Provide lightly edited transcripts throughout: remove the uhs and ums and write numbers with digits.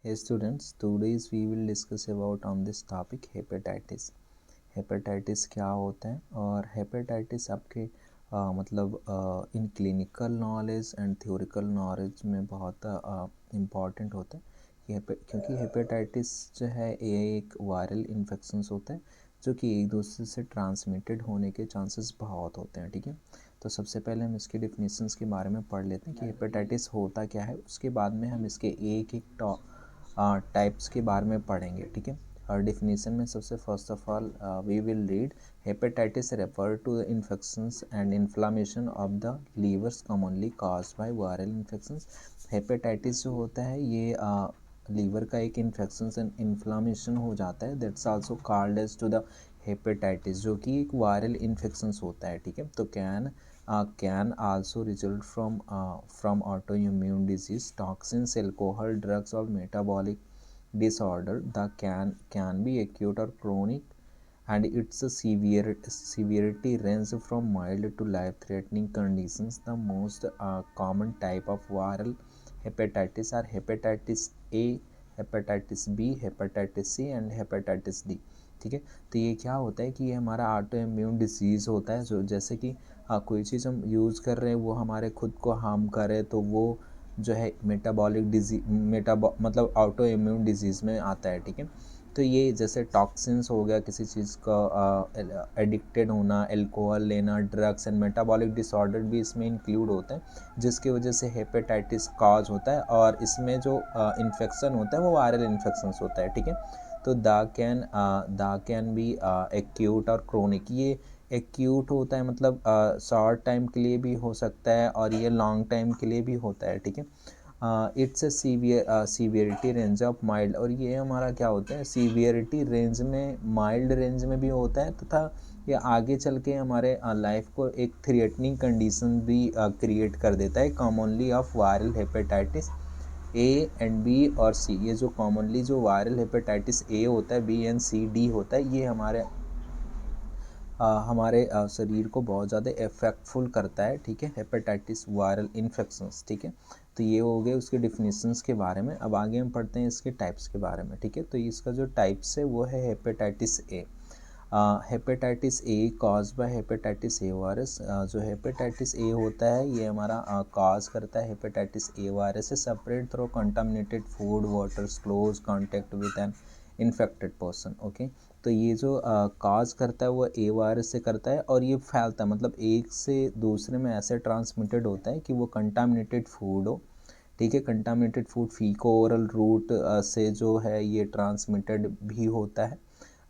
Hey students, today's we will discuss about on this topic hepatitis. Hepatitis क्या होता है और हेपेटाइटिस आपके in clinical knowledge and theoretical knowledge में बहुत इम्पॉर्टेंट होता है क्योंकि हेपेटाइटिस जो है ये एक वायरल इन्फेक्शंस होता है जो कि एक दूसरे से ट्रांसमिटेड होने के चांसेस बहुत होते हैं। ठीक है, तो सबसे पहले हम इसके डिफिनीशंस के बारे में पढ़ लेते हैं कि हेपेटाइटिस होता क्या है। उसके बाद में हम इसके एक एक टाइप्स के बारे में पढ़ेंगे। ठीक है, और डिफिनीशन में सबसे first of all we will read hepatitis refer to the infections and inflammation of the livers commonly caused by viral infections. Hepatitis जो होता है ये लीवर का एक इन्फेक्शन एंड इन्फ्लामेशन हो जाता है, that's also called as to the hepatitis, जो कि एक वायरल इन्फेक्शन होता है। ठीक है, तो can also result from autoimmune disease, toxins, alcohol, drugs, or metabolic disorder. The can be acute or chronic, and its severity ranges from mild to life-threatening conditions. The most common type of viral hepatitis are hepatitis A, hepatitis B, hepatitis C, and hepatitis D. ठीक है, तो ये क्या होता है कि ये हमारा ऑटो इम्यून डिसीज़ होता है, जो जैसे कि कोई चीज़ हम यूज़ कर रहे हैं वो हमारे खुद को हार्म करे तो वो जो है मेटाबॉलिक डिजीज मतलब ऑटो इम्यून डिजीज़ में आता है। ठीक है, तो ये जैसे टॉक्सिन्स हो गया, किसी चीज़ का एडिक्टेड होना, अल्कोहल लेना, ड्रग्स एंड मेटाबॉलिक डिसऑर्डर भी इसमें इंक्लूड होते हैं, जिसकी वजह से हेपेटाइटिस कॉज होता है। और इसमें जो इन्फेक्शन होता है वो वायरल इन्फेक्शन होता है। ठीक है, तो द कैन बी एक्यूट और क्रोनिक। ये एक्यूट होता है, मतलब शॉर्ट टाइम के लिए भी हो सकता है और ये लॉन्ग टाइम के लिए भी होता है। ठीक है, it's severity range of mild, और ये हमारा क्या होता है, सीवियरिटी रेंज में माइल्ड रेंज में भी होता है, तथा ये आगे चल के हमारे लाइफ को एक थ्रेटनिंग कंडीशन भी क्रिएट कर देता है, commonly of viral hepatitis A and B और सी। ये जो कॉमनली जो वायरल हेपेटाइटिस ए होता है, बी एंड सी डी होता है, ये हमारे शरीर को बहुत ज़्यादा इफेक्टफुल करता है। ठीक है, हेपेटाइटिस वायरल इन्फेक्शंस। ठीक है, तो ये हो गए उसके डिफिनीशंस के बारे में। अब आगे हम पढ़ते हैं इसके टाइप्स के बारे में। ठीक है, तो इसका जो टाइप्स है वो है hepatitis A. Hepatitis A cause by hepatitis A virus. जो हेपेटाइटिस ए होता है ये हमारा कॉज करता है हेपेटाइटिस ए वायरस से, separate through contaminated food, water, close contact with an infected person. Okay, तो ये जो कॉज करता है वो ए वायरस से करता है, और ये फैलता है, मतलब एक से दूसरे में ऐसे ट्रांसमिटेड होता है कि वो कंटामिनेटेड फूड हो। ठीक है, कंटामिनेटेड फूड, फीको ओरल रूट से जो है ये ट्रांसमिटेड भी होता है,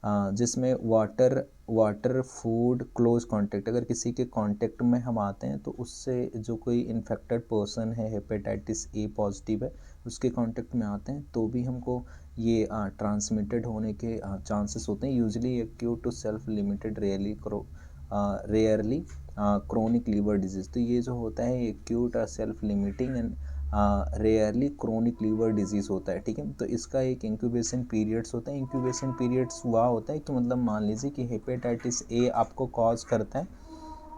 जिसमें वाटर फूड क्लोज कांटेक्ट, अगर किसी के कांटेक्ट में हम आते हैं तो उससे जो कोई इन्फेक्टेड पर्सन है, हेपेटाइटिस ए पॉजिटिव है, उसके कांटेक्ट में आते हैं तो भी हमको ये ट्रांसमिटेड होने के चांसेस होते हैं। Usually acute to self limited, rarely chronic liver disease. तो ये जो होता है acute self limiting and rarely chronic liver disease होता है। ठीक है, तो इसका एक इंक्यूबेशन पीरियड्स होता है। इंक्यूबेशन पीरियड्स हुआ होता है कि मतलब मान लीजिए कि हेपेटाइटिस ए आपको कॉज करता है,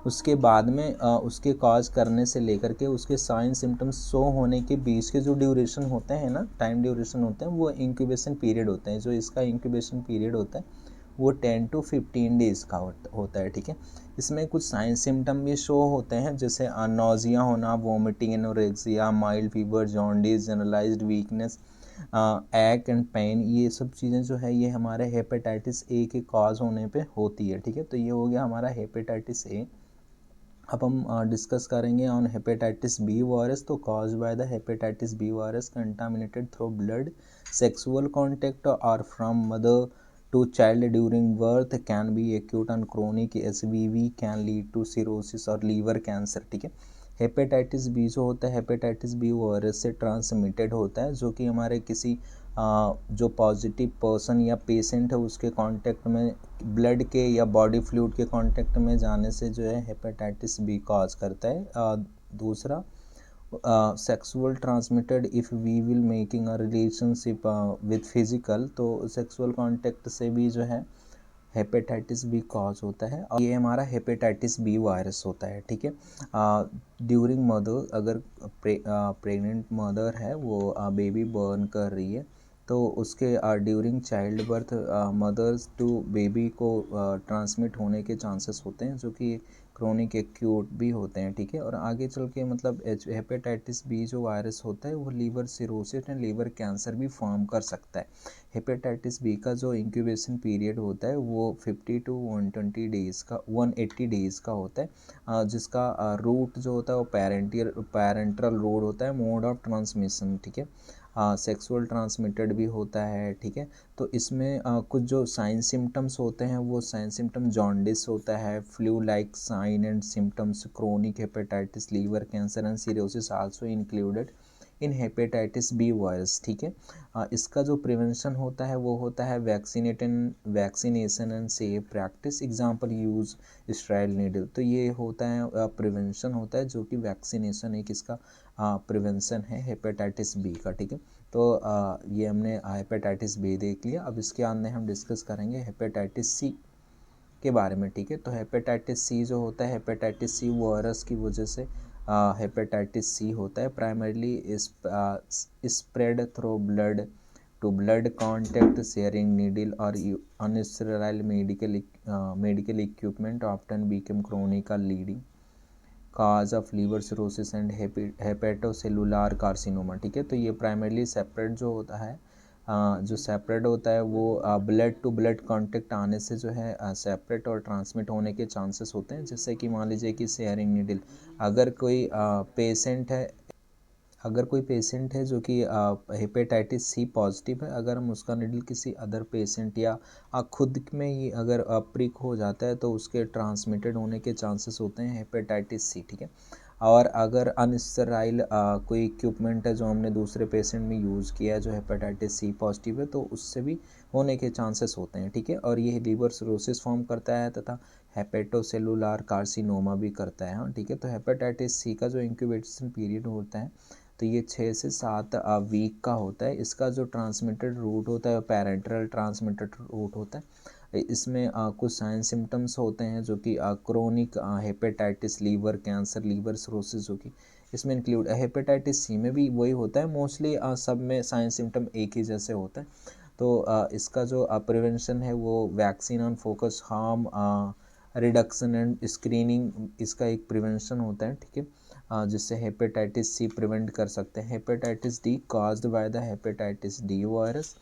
उसके बाद में उसके कॉज करने से लेकर के उसके साइन सिम्टम्स शो होने के बीच के जो ड्यूरेशन होते हैं ना, टाइम ड्यूरेशन होते हैं, वो इंक्यूबेशन पीरियड होते हैं। जो इसका इंक्यूबेशन पीरियड होता है वो 10 to 15 डेज़ का होता है। ठीक है, इसमें कुछ साइन सिम्टम भी शो होते हैं, जैसे नौजिया होना, vomiting, anorexia, mild fever, jaundice, generalised weakness, ache and pain. ये सब चीज़ें जो है ये हमारे हेपेटाइटिस ए के कॉज होने पे होती है। ठीक है, तो ये हो गया हमारा हेपेटाइटिस ए। अब हम डिस्कस करेंगे ऑन हेपेटाइटिस बी वायरस। तो cause by the hepatitis B virus contaminated through blood, sexual contact और from mother to child during birth, can be acute and chronic SBV, can lead to cirrhosis और liver cancer. ठीक है, hepatitis B जो होता है hepatitis B virus से transmitted होता है, जो कि हमारे किसी जो पॉजिटिव पर्सन या पेशेंट है उसके कांटेक्ट में, ब्लड के या बॉडी फ्लूइड के कांटेक्ट में जाने से जो है हेपेटाइटिस बी कॉज करता है। दूसरा, sexual transmitted if we will making a relationship with physical, तो सेक्सुअल कांटेक्ट से भी जो है हेपेटाइटिस बी कॉज होता है, और ये हमारा हेपेटाइटिस बी वायरस होता है। ठीक है, ड्यूरिंग मदर, अगर प्रेग्नेंट मदर है वो बेबी बर्न कर रही है तो उसके during child birth mothers to baby को ट्रांसमिट होने के चांसेस होते हैं, जो कि क्रोनिक एक्यूट भी होते हैं, ठीक है। और आगे चल के मतलब हेपेटाइटिस बी जो वायरस होता है वो liver cirrhosis and liver cancer भी फॉर्म कर सकता है। हेपेटाइटिस बी का जो इंक्यूबेशन पीरियड होता है वो 50 टू 120 डेज़ का 180 डेज़ का होता है, जिसका रूट जो होता है वो पैरेंटल रूट होता है। मोड ऑफ ट्रांसमिशन, ठीक है, सेक्सुअल ट्रांसमिटेड भी होता है, ठीक है। तो इसमें कुछ जो साइन सिम्टम्स होते हैं वो साइन सिम्टम जॉन्डिस होता है, flu like sign and symptoms, chronic hepatitis, liver cancer and cirrhosis also included in hepatitis B virus, ठीक है। इसका जो प्रिवेंशन होता है वो होता है vaccination and safe practice, example use sterile needle. तो ये होता है प्रिवेंशन होता है, जो कि वैक्सीनेशन एक इसका प्रिवेंशन है हेपेटाइटिस बी का, ठीक है। तो ये हमने हेपेटाइटिस बी देख लिया। अब इसके अंदर हम डिस्कस करेंगे हेपेटाइटिस सी के बारे में, ठीक है। तो हेपेटाइटिस सी जो होता है, हेपेटाइटिस सी वायरस की वजह से हेपेटाइटिस सी होता है। Primarily spread through blood to blood contact, sharing needle और unsterile medical equipment often become chronic leading cause of liver cirrhosis and hepatocellular carcinoma, ठीक है। तो ये प्राइमरली सेपरेट जो होता है, जो सेपरेट होता है वो ब्लड टू ब्लड कांटेक्ट आने से जो है सेपरेट और ट्रांसमिट होने के चांसेस होते हैं। जैसे कि मान लीजिए कि शेयरिंग नीडल, अगर कोई पेशेंट है अगर कोई पेशेंट है जो कि हेपेटाइटिस सी पॉजिटिव है, अगर हम उसका निडल किसी अदर पेशेंट या खुद में ही अगर प्रिक हो जाता है तो उसके ट्रांसमिटेड होने के चांसेस होते हैं हेपेटाइटिस सी, ठीक है। और अगर अनस्टेराइल कोई इक्विपमेंट है जो हमने दूसरे पेशेंट में यूज़ किया है जो हेपेटाइटिस सी पॉजिटिव है, तो उससे भी होने के चांसेस होते हैं, ठीक है। और ये लीवर सिरोसिस फॉर्म करता है तथा हेपेटोसेलुलर कार्सिनोमा भी करता है, हाँ, ठीक है। तो हेपेटाइटिस सी का जो इंक्यूबेशन पीरियड होता है तो ये 6 से 7 वीक का होता है। इसका जो ट्रांसमिटेड रूट होता है पैरेंटल ट्रांसमिटेड रूट होता है। इसमें कुछ साइन सिम्टम्स होते हैं जो कि chronic hepatitis, liver cancer, liver cirrhosis, जो कि इसमें इंक्लूड हेपेटाइटिस सी में भी वही होता है। मोस्टली सब में साइन सिम्टम एक ही जैसे होता है। तो इसका जो प्रिवेंशन है वो vaccine on focus harm reduction and screening, इसका एक प्रिवेंशन होता है, ठीक है, जिससे हेपेटाइटिस सी प्रिवेंट कर सकते हैं। Hepatitis D caused by the hepatitis D virus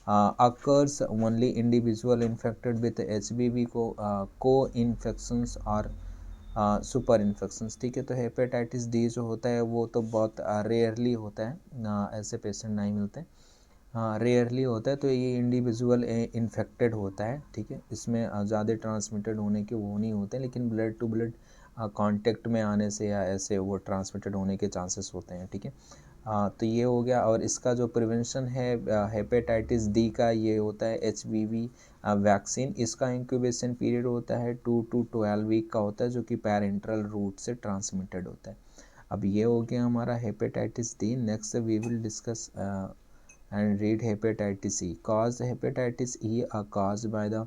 occurs only individual infected with HBV को इन्फेक्शंस और सुपर इन्फेक्शंस, ठीक है। तो हेपेटाइटिस डी जो होता है वो तो बहुत रेयरली होता है, ऐसे पेशेंट नहीं मिलते, हाँ रेयरली होता है। तो ये इंडिविजुअल इन्फेक्टेड होता है, ठीक है। इसमें ज़्यादा ट्रांसमिटेड होने के वो नहीं होते, लेकिन ब्लड टू ब्लड कांटेक्ट में आने से या ऐसे वो ट्रांसमिटेड होने के चांसेस होते हैं, ठीक है। तो ये हो गया। और इसका जो प्रिवेंशन है हेपेटाइटिस डी का, ये होता है HBV वैक्सीन। इसका इंक्यूबेशन पीरियड होता है 2 to 12 वीक का होता है, जो कि पैरेंटल रूट से ट्रांसमिटेड होता है। अब ये हो गया हमारा hepatitis D. Next we will discuss and read hepatitis E. Cause hepatitis E are caused by the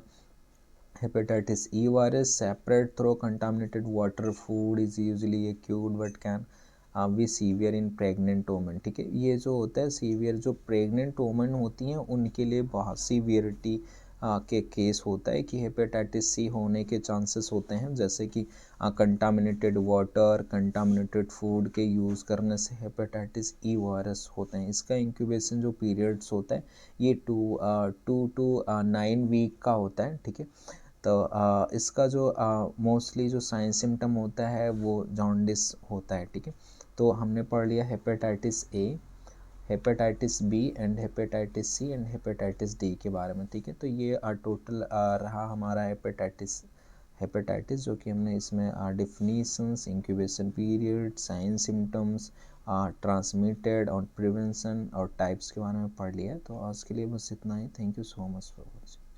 hepatitis E virus separate through contaminated water. Food is usually acute but can be severe in pregnant women, ठीक है। ये जो होता है severe, जो pregnant women होती हैं उनके लिए बहुत सीवियरिटी के केस होता है कि हेपेटाइटिस सी होने के चांसेस होते हैं, जैसे कि कंटामिनेटेड वाटर, कंटामिनेटेड फूड के यूज़ करने से हेपेटाइटिस ई वायरस होते हैं। इसका इंक्यूबेशन जो पीरियड्स होता है ये 2 to 9 वीक का होता है, ठीक है। तो इसका जो मोस्टली जो साइन सिम्टम होता है वो जॉन्डिस होता है, ठीक है। तो हमने पढ़ लिया hepatitis A, hepatitis B and hepatitis C and hepatitis D के बारे में, ठीक है। तो ये टोटल रहा हमारा हेपेटाइटिस जो कि हमने इसमें definitions, incubation period, sign symptoms, transmitted और प्रिवेंशन और टाइप्स के बारे में पढ़ लिया है। तो आज के लिए बस इतना ही। Thank you so much for watching.